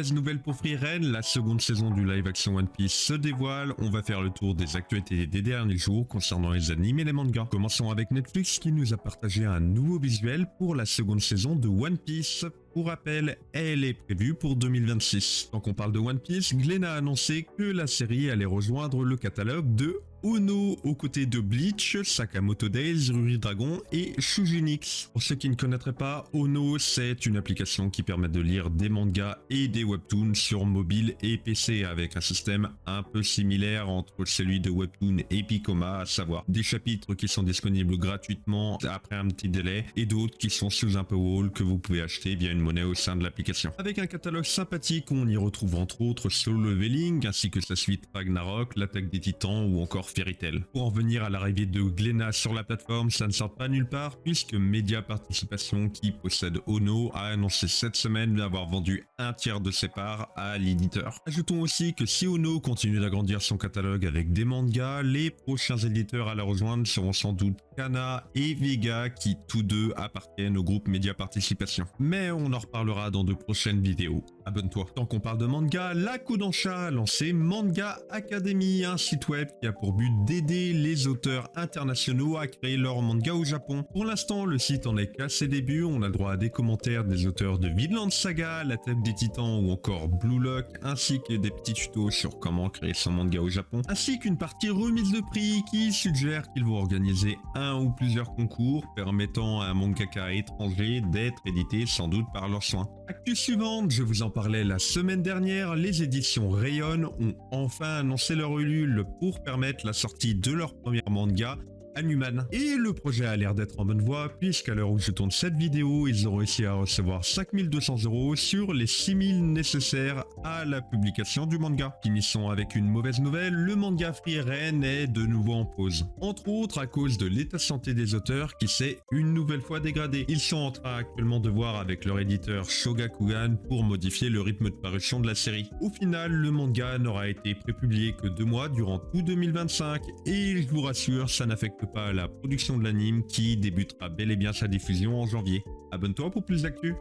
mauvaise nouvelle pour Frieren, la seconde saison du live action One Piece se dévoile. On va faire le tour des actualités des derniers jours concernant les animes et les mangas. Commençons avec Netflix qui nous a partagé un nouveau visuel pour la seconde saison de One Piece. Pour rappel, elle est prévue pour 2026. Tant qu'on parle de One Piece, Glenn a annoncé que la série allait rejoindre le catalogue de Ono aux côtés de Bleach, Sakamoto Days, Ruri Dragon et Shujinix. Pour ceux qui ne connaîtraient pas, Ono c'est une application qui permet de lire des mangas et des webtoons sur mobile et PC avec un système un peu similaire entre celui de Webtoon et Picoma, à savoir des chapitres qui sont disponibles gratuitement après un petit délai et d'autres qui sont sous un paywall que vous pouvez acheter via une monnaie au sein de l'application. Avec un catalogue sympathique, on y retrouve entre autres Solo Leveling ainsi que sa suite Ragnarok, l'attaque des titans ou encore Fairy Tail. Pour en venir à l'arrivée de Glénat sur la plateforme, ça ne sort pas nulle part puisque Media Participation qui possède Ono a annoncé cette semaine d'avoir vendu un tiers de ses parts à l'éditeur. Ajoutons aussi que si Ono continue d'agrandir son catalogue avec des mangas, les prochains éditeurs à la rejoindre seront sans doute Kana et Vega qui tous deux appartiennent au groupe Media Participation. Mais on en reparlera dans de prochaines vidéos. Abonne-toi. Tant qu'on parle de manga, la Kodansha a lancé Manga Academy, un site web qui a pour but d'aider les auteurs internationaux à créer leur manga au Japon. Pour l'instant, le site en est qu'à ses débuts. On a le droit à des commentaires des auteurs de Vinland Saga, L'attaque des titans ou encore Blue Lock, ainsi que des petits tutos sur comment créer son manga au Japon, ainsi qu'une partie remise de prix qui suggère qu'ils vont organiser un ou plusieurs concours permettant à un mangaka étranger d'être édité sans doute par leurs soins. Actu suivante, je vous en parlais la semaine dernière, les éditions Rayon ont enfin annoncé leur Ulule pour permettre la sortie de leur premier manga, Hanuman. Et le projet a l'air d'être en bonne voie puisqu'à l'heure où je tourne cette vidéo, ils ont réussi à recevoir 5200 € sur les 6000 nécessaires à la publication du manga. Finissons avec une mauvaise nouvelle, le manga Frieren est de nouveau en pause. Entre autres à cause de l'état de santé des auteurs qui s'est une nouvelle fois dégradé. Ils sont en train actuellement de voir avec leur éditeur Shogakukan pour modifier le rythme de parution de la série. Au final, le manga n'aura été prépublié que 2 mois durant tout 2025 et je vous rassure, ça n'affecte pas la production de l'anime qui débutera bel et bien sa diffusion en janvier. Abonne-toi pour plus d'actu.